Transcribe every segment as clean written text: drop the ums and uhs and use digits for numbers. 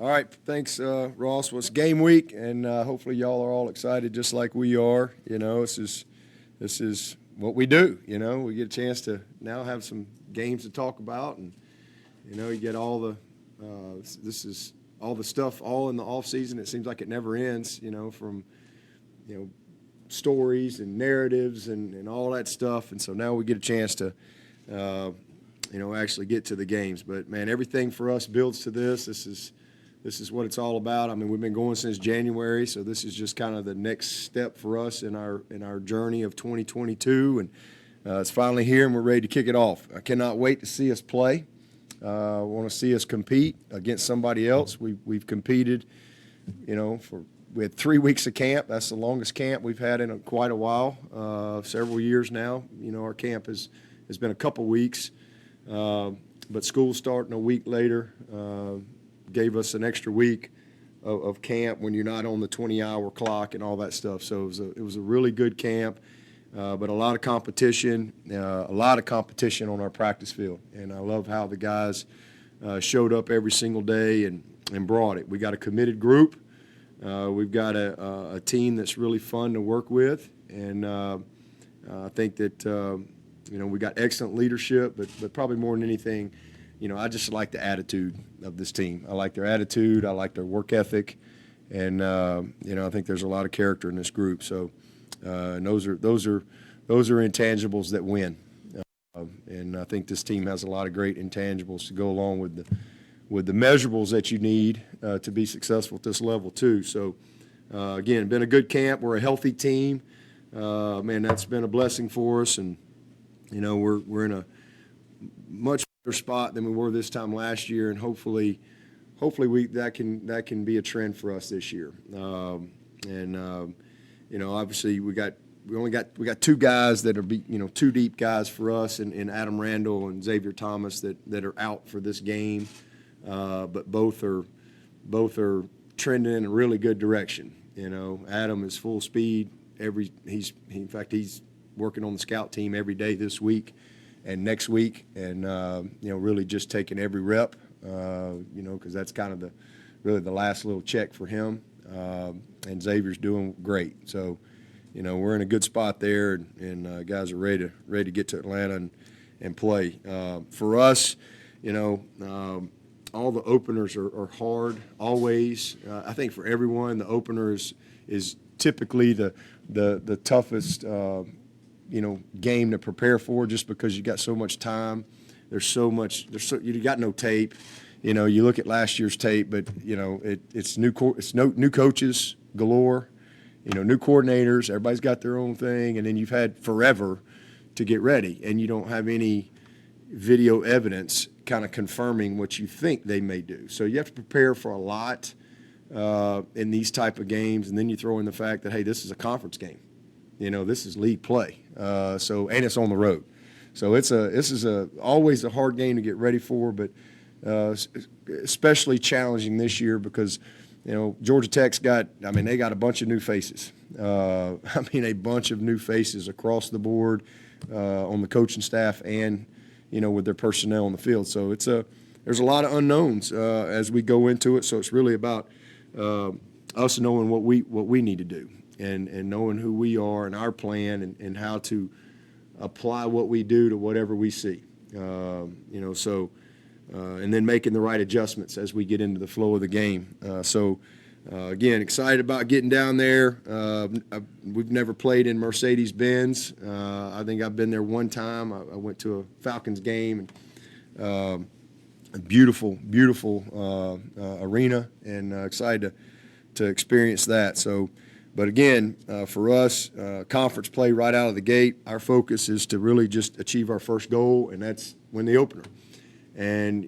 All right, thanks, Ross. Well, it's game week, and hopefully y'all are all excited just like we are. You know, this is what we do. You know, we get a chance to now have some games to talk about, and you know, you get all the this is all the stuff all in the off season. It seems like it never ends. You know, from stories and narratives and all that stuff, and so now we get a chance to actually get to the games. But man, everything for us builds to this. This is what it's all about. I mean, we've been going since January, so this is just kind of the next step for us in our journey of 2022, and it's finally here, and we're ready to kick it off. I cannot wait to see us play. I want to see us compete against somebody else. We've competed, we had 3 weeks of camp. That's the longest camp we've had in quite a while, several years now. You know, our camp has been a couple weeks, but school's starting a week later. Gave us an extra week of camp when you're not on the 20-hour clock and all that stuff. So it was a really good camp, but a lot of competition on our practice field. And I love how the guys showed up every single day and brought it. We got a committed group. We've got a team that's really fun to work with, and I think that we got excellent leadership, but probably more than anything, I just like the attitude of this team. I like their attitude. I like their work ethic, and I think there's a lot of character in this group. So, and those are intangibles that win, and I think this team has a lot of great intangibles to go along with the measurables that you need to be successful at this level too. So, again, been a good camp. We're a healthy team. Man, that's been a blessing for us, and we're in a much better spot than we were this time last year, and hopefully that can be a trend for us this year. Obviously we got two guys that are two deep guys for us, in Adam Randall and Xavier Thomas that are out for this game, but both are trending in a really good direction. Adam is full speed. He's working on the scout team every day this week and next week, and really just taking every rep, because that's kind of the last little check for him. And Xavier's doing great. So, we're in a good spot there, and guys are ready to get to Atlanta and play. For us, all the openers are hard always. I think for everyone, the opener is typically the toughest game to prepare for, just because you got so much time. You got no tape. You look at last year's tape, but it's new coaches galore, new coordinators. Everybody's got their own thing, and then you've had forever to get ready, and you don't have any video evidence kind of confirming what you think they may do. So you have to prepare for a lot in these type of games, and then you throw in the fact that, hey, this is a conference game. This is league play, and it's on the road. So this is always a hard game to get ready for, but especially challenging this year because, Georgia Tech's they got a bunch of new faces. A bunch of new faces across the board on the coaching staff and, with their personnel on the field. So there's a lot of unknowns as we go into it. So it's really about us knowing what we need to do. And knowing who we are and our plan and how to apply what we do to whatever we see, and then making the right adjustments as we get into the flow of the game. Again, excited about getting down there. We've never played in Mercedes-Benz. I think I've been there one time. I went to a Falcons game, and a beautiful arena, and excited to experience that. So. But again, for us, conference play right out of the gate, our focus is to really just achieve our first goal, and that's win the opener. And,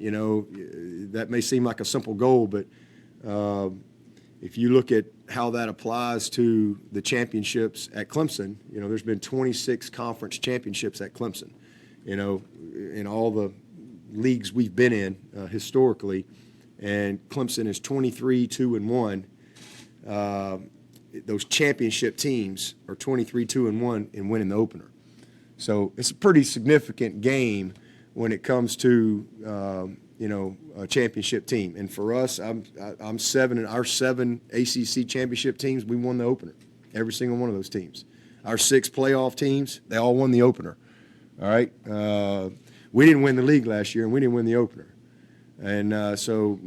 that may seem like a simple goal, but if you look at how that applies to the championships at Clemson, there's been 26 conference championships at Clemson, in all the leagues we've been in historically, and Clemson is 23-2-1. Those championship teams are 23-2-1 in winning the opener. So it's a pretty significant game when it comes to a championship team. And for us, I'm seven, and our 7 ACC championship teams, we won the opener, every single one of those teams. Our 6 playoff teams, they all won the opener. All right, we didn't win the league last year, and we didn't win the opener. And so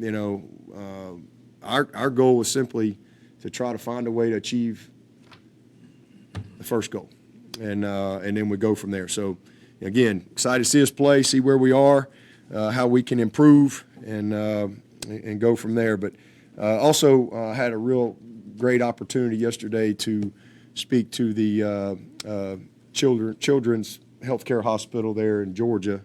our goal was simply to try to find a way to achieve the first goal, and then we go from there. So again, excited to see us play, see where we are, how we can improve, and go from there. But also had a real great opportunity yesterday to speak to the Children's Healthcare Hospital there in Georgia,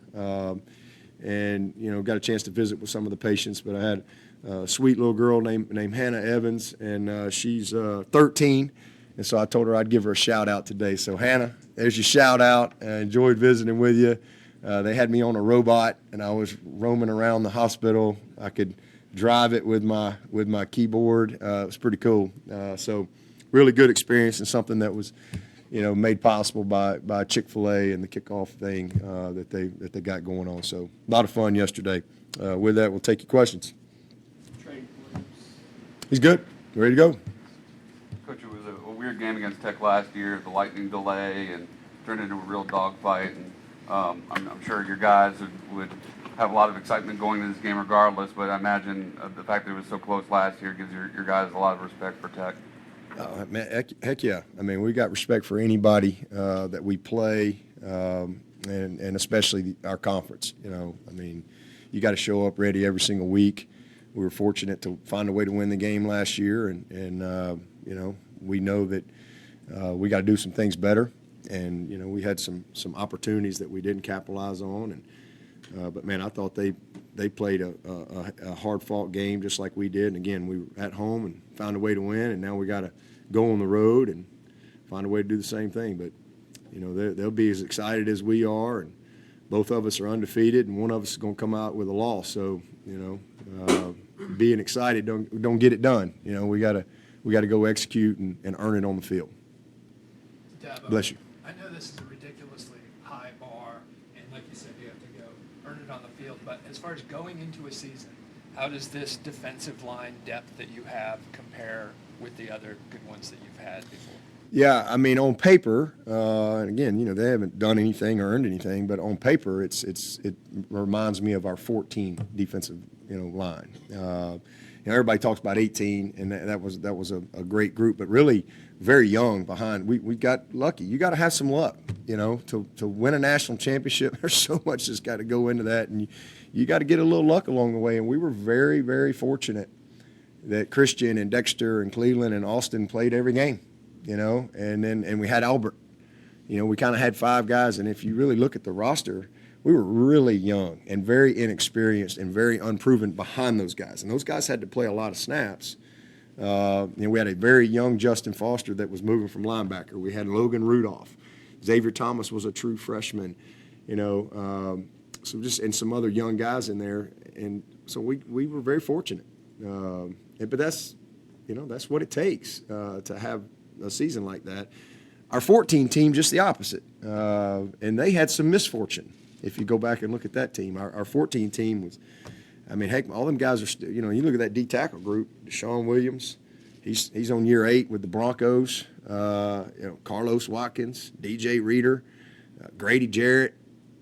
and got a chance to visit with some of the patients. But I had a sweet little girl named Hannah Evans, and she's 13, and so I told her I'd give her a shout out today. So Hannah, there's your shout out. I enjoyed visiting with you. They had me on a robot, and I was roaming around the hospital. I could drive it with my keyboard. It was pretty cool. So really good experience, and something that was made possible by Chick-fil-A and the kickoff thing that they got going on. So a lot of fun yesterday. With that, we'll take your questions. He's good. Ready to go. Coach, it was a weird game against Tech last year, the lightning delay, and turned into a real dogfight. And I'm sure your guys would have a lot of excitement going into this game regardless, but I imagine the fact that it was so close last year gives your guys a lot of respect for Tech. Man, heck yeah. I mean, we got respect for anybody that we play, and especially our conference. I mean, you got to show up ready every single week. We were fortunate to find a way to win the game last year, and we know that we got to do some things better. And we had some opportunities that we didn't capitalize on, and but man, I thought they played a hard-fought game just like we did. And again, we were at home and found a way to win, and now we got to go on the road and find a way to do the same thing. But they'll be as excited as we are, and both of us are undefeated, and one of us is going to come out with a loss. So being excited don't get it done. We got to go execute and earn it on the field. Dabo, Bless you. I know this is a ridiculously high bar, and like you said, you have to go earn it on the field. But as far as going into a season, how does this defensive line depth that you have compare with the other good ones that you've had before? Yeah, I mean, on paper, and again, they haven't done anything or earned anything, but on paper, it reminds me of our 14 defensive, line. Everybody talks about 18, and that was a great group, but really very young behind. We got lucky. You got to have some luck, to win a national championship. There's so much that's got to go into that, and you got to get a little luck along the way. And we were very, very fortunate that Christian and Dexter and Cleveland and Austin played every game. And we had Albert. We kind of had 5 guys, and if you really look at the roster, we were really young and very inexperienced and very unproven behind those guys. And those guys had to play a lot of snaps. We had a very young Justin Foster that was moving from linebacker. We had Logan Rudolph. Xavier Thomas was a true freshman. So just and some other young guys in there, and so we were very fortunate. But that's what it takes to have a season like that. Our 14 team, just the opposite, and they had some misfortune. If you go back and look at that team, our 14 team was, heck, all them guys are, you look at that D tackle group, Deshaun Williams, he's on year 8 with the Broncos, Carlos Watkins, DJ Reader, Grady Jarrett.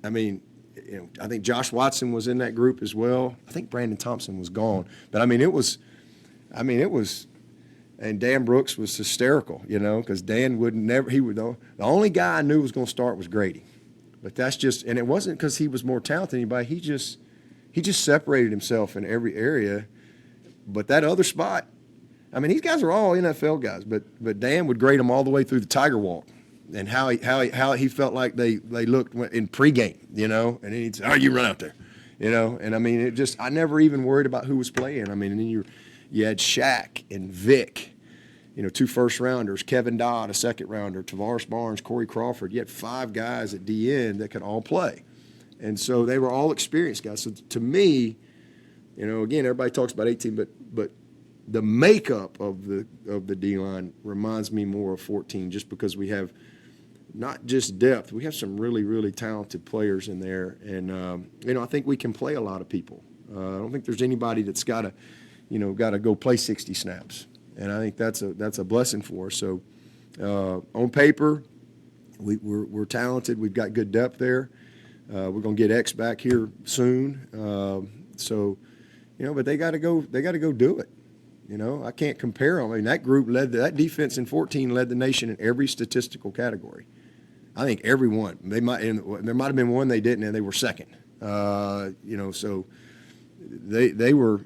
I think Josh Watson was in that group as well. I think Brandon Thompson was gone, but it was, and Dan Brooks was hysterical, because Dan the only guy I knew was going to start was Grady. But that's just, and it wasn't because he was more talented than anybody. He just separated himself in every area. But that other spot, these guys are all NFL guys, but Dan would grade them all the way through the Tiger Walk, and how he felt like they looked in pregame, and then he'd say, "Oh, you run out there," and it just, I never even worried about who was playing. And then you had Shaq and Vic. 2 first-rounders, Kevin Dodd, a second-rounder, Tavares Barnes, Corey Crawford. You had 5 guys at DN that could all play. And so they were all experienced guys. So to me, again, everybody talks about 18, but the makeup of the D-line reminds me more of 14, just because we have not just depth. We have some really, really talented players in there. And, I think we can play a lot of people. I don't think there's anybody that's got to go play 60 snaps. And I think that's a blessing for us. So on paper, we're talented. We've got good depth there. We're going to get X back here soon. But they got to go do it. I can't compare them. I mean, that group that defense in 14 led the nation in every statistical category. I think every one. There might have been one they didn't, and they were second. So they were.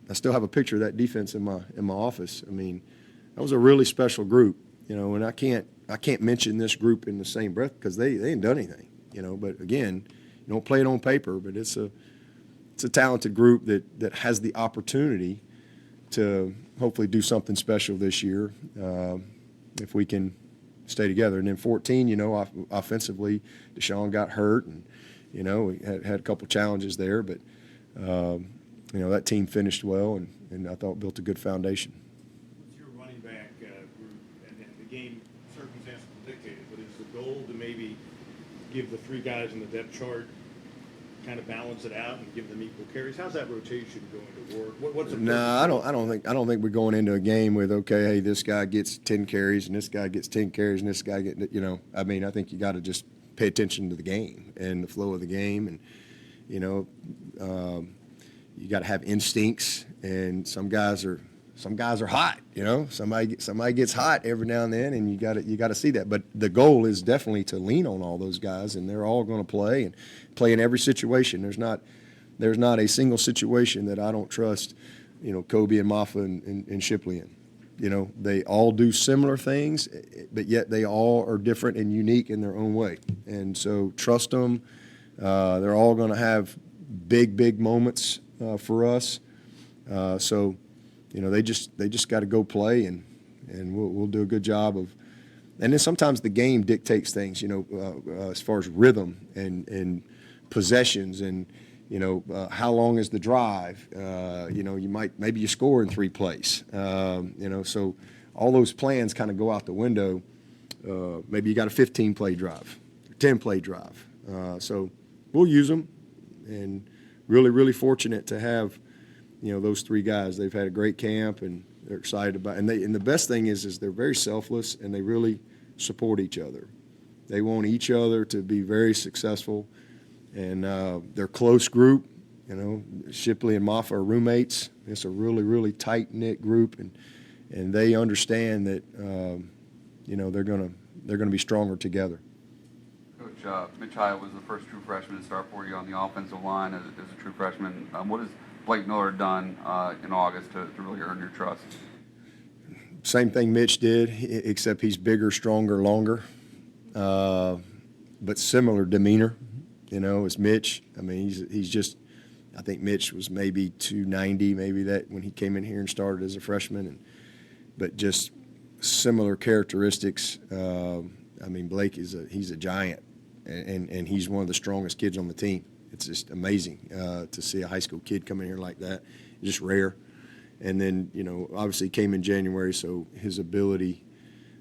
I still have a picture of that defense in my office. I mean, that was a really special group. And I can't mention this group in the same breath because they ain't done anything. But again, you don't play it on paper, but it's a talented group that has the opportunity to hopefully do something special this year if we can stay together. And then 14, offensively, Deshaun got hurt, and we had a couple challenges there, but that team finished well, and I thought built a good foundation. What's your running back group, and the game circumstances will dictate it, but is the goal to maybe give the three guys in the depth chart kind of balance it out and give them equal carries? How's that rotation going to work? What's I don't think we're going into a game with, okay, hey, this guy gets 10 carries and this guy gets 10 carries and this guy I think you got to just pay attention to the game and the flow of the game, and you got to have instincts, and some guys are hot. Somebody gets hot every now and then, and you got to see that. But the goal is definitely to lean on all those guys, and they're all going to play in every situation. There's not a single situation that I don't trust, Kobe and Maffa and Shipley in. They all do similar things, but yet they all are different and unique in their own way. And so trust them. They're all going to have big moments for us. They just got to go play, and we'll do a good job of. And then sometimes the game dictates things, as far as rhythm and possessions, and how long is the drive. Maybe you score in 3 plays. So all those plans kind of go out the window. Maybe you got a 15-play drive, 10-play drive. So we'll use them, and really fortunate to have. Those 3 guys. They've had a great camp, and they're excited about it. And the best thing is they're very selfless, and they really support each other. They want each other to be very successful, and they're a close group. Shipley and Maffa are roommates. It's a really tight-knit group, and they understand that they're gonna be stronger together. Coach, Mitch Hyatt was the first true freshman to start for you on the offensive line as a true freshman. What has Blake Miller done in August to really earn your trust? Same thing Mitch did, except he's bigger, stronger, longer, but similar demeanor. As Mitch. I mean, he's just. I think Mitch was maybe 290, maybe that when he came in here and started as a freshman, but just similar characteristics. Blake he's a giant, and he's one of the strongest kids on the team. It's just amazing to see a high school kid come in here like that. It's just rare. And then, obviously came in January, so his ability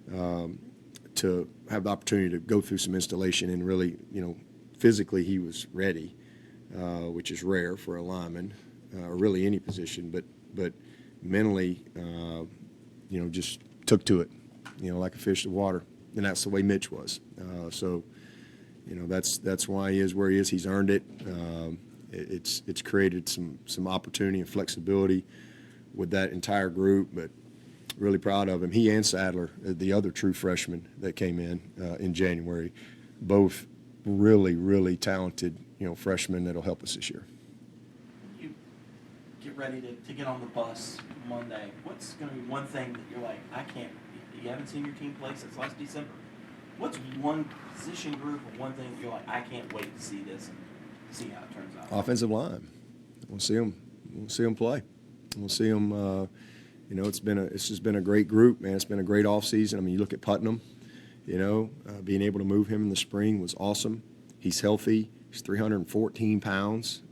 to have the opportunity to go through some installation and really, physically he was ready, which is rare for a lineman or really any position. But mentally, just took to it, like a fish to water. And that's the way Mitch was. That's why he is where he is. He's earned it. It's created some opportunity and flexibility with that entire group, but really proud of him. He and Sadler, the other true freshman that came in January, both really talented, freshmen that'll help us this year. You get ready to get on the bus Monday. What's going to be one thing that you're like, you haven't seen your team play since last December? What's one position group or one thing that you're like, I can't wait to see this and see how it turns out? Offensive line. We'll see them play. We'll see them. It's just been a great group, man. It's been a great offseason. I mean, you look at Putnam. Being able to move him in the spring was awesome. He's healthy. He's 314 pounds.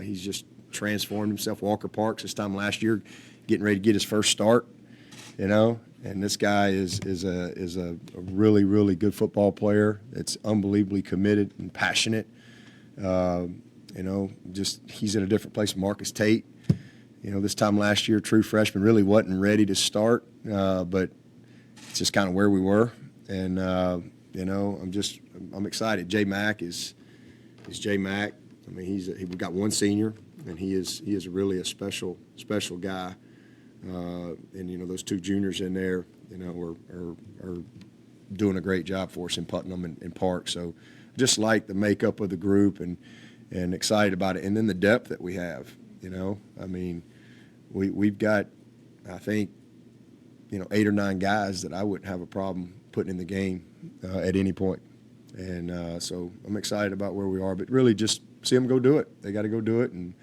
He's just transformed himself. Walker Parks this time last year, getting ready to get his first start. And this guy is a really good football player. That's unbelievably committed and passionate. just he's in a different place. Marcus Tate, this time last year, true freshman, really wasn't ready to start, but it's just kind of where we were. And, I'm excited. J Mack is J Mack. I mean, we've got one senior, and he is really a special guy. And, those two juniors in there, are doing a great job for us in Putnam and Park. So just like the makeup of the group and excited about it. And then the depth that we have, I mean, we've got, I think, 8 or 9 guys that I wouldn't have a problem putting in the game at any point. And so I'm excited about where we are, but really just see them go do it. They got to go do it. And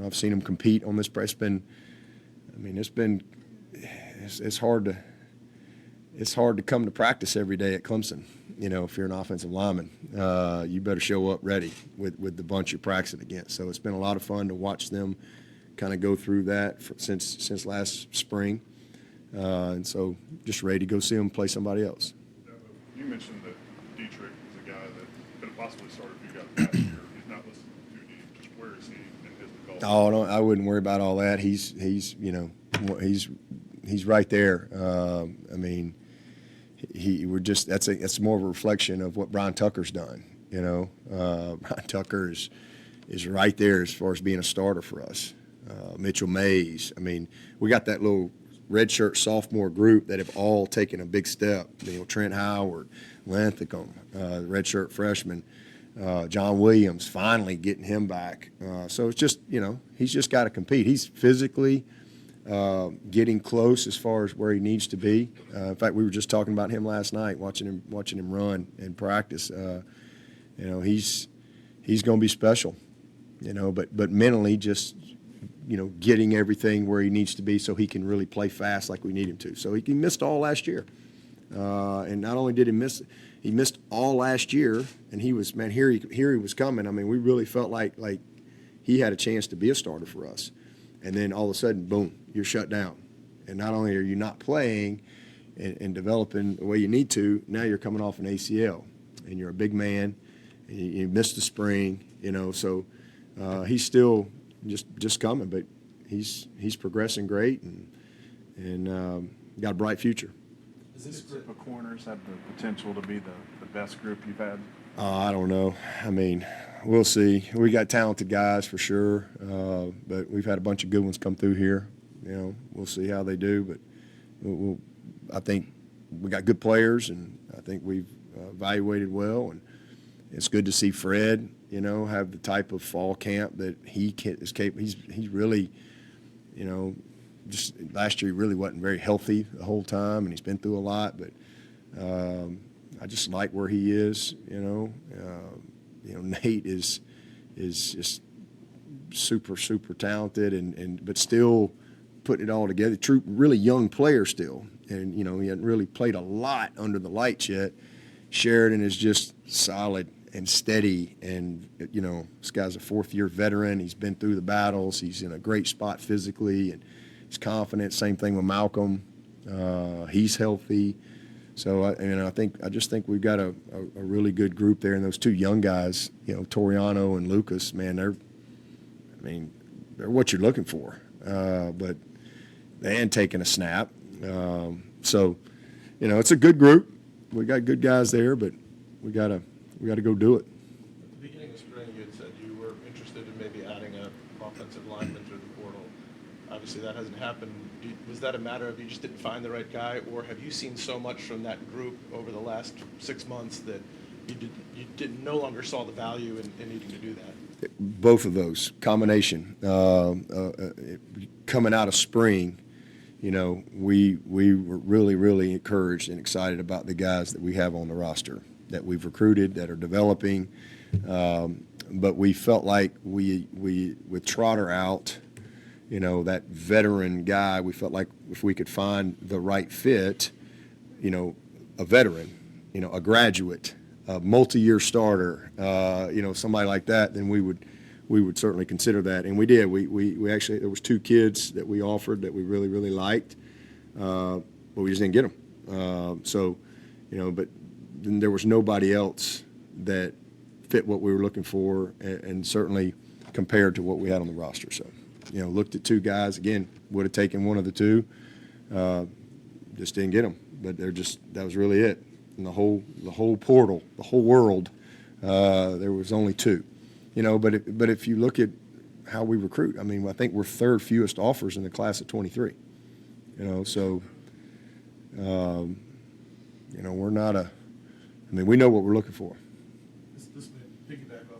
I've seen them compete on this. It's hard to come to practice every day at Clemson. If you're an offensive lineman, you better show up ready with the bunch you're practicing against. So it's been a lot of fun to watch them kind of go through that since last spring. And so just ready to go see them play somebody else. You mentioned that Dietrich is a guy that could have possibly started for you guys last year. He's not listed too deep. Just where is he in his development? Oh, no, I wouldn't worry about all that. He's right there. That's more of a reflection of what Brian Tucker's done. Brian Tucker is right there as far as being a starter for us. Mitchell Mays. I mean, we got that little redshirt sophomore group that have all taken a big step. Trent Howard, Linthicum, redshirt freshman, John Williams, finally getting him back. So it's just, he's just got to compete. He's physically getting close as far as where he needs to be. In fact, we were just talking about him last night, watching him run and practice. He's going to be special, but mentally just, getting everything where he needs to be so he can really play fast like we need him to. So he missed all last year. And not only did he missed all last year, and he was, here he was coming. I mean, we really felt like he had a chance to be a starter for us. And then all of a sudden, boom, you're shut down. And not only are you not playing and developing the way you need to, now you're coming off an ACL. And you're a big man, and you missed the spring, so he's still just coming, but he's progressing great and got a bright future. Does this group of corners have the potential to be the best group you've had? I don't know. I mean, we'll see. We got talented guys for sure, but we've had a bunch of good ones come through here. We'll see how they do, but I think we got good players, and I think we've evaluated well, and it's good to see Fred, have the type of fall camp that he is capable. He's really, just last year he really wasn't very healthy the whole time, and he's been through a lot. But I just like where he is. Nate is just super talented, but still putting it all together. True, really young player still, and he hadn't really played a lot under the lights yet. Sheridan is just solid and steady, and this guy's a 4th-year veteran. He's been through the battles. He's in a great spot physically, and he's confident. Same thing with Malcolm. He's healthy. So I just think we've got a really good group there, and those two young guys, Toriano and Lucas, man, they're what you're looking for. But they ain't taking a snap. So it's a good group. We got good guys there, but we gotta go do it. At the beginning of spring, you had said you were interested in maybe adding an offensive lineman through the portal. Obviously, that hasn't happened. Was that a matter of you just didn't find the right guy, or have you seen so much from that group over the last 6 months that you no longer saw the value in needing to do that? Both of those combination. Coming out of spring, we were really encouraged and excited about the guys that we have on the roster that we've recruited, that are developing. But we felt like we with Trotter out, that veteran guy, we felt like if we could find the right fit, a veteran, a graduate, a multi-year starter, somebody like that, then we would certainly consider that. And we did. We actually, there was 2 kids that we offered that we really liked, but we just didn't get them. But then there was nobody else that fit what we were looking for, and certainly compared to what we had on the roster. So, looked at 2 guys, again, would have taken one of the 2, just didn't get them. But that was really it. In the whole portal, the whole world, there was only 2. But if you look at how we recruit, I mean, I think we're 3rd fewest offers in the class of 23. So we're not we know what we're looking for. This may piggyback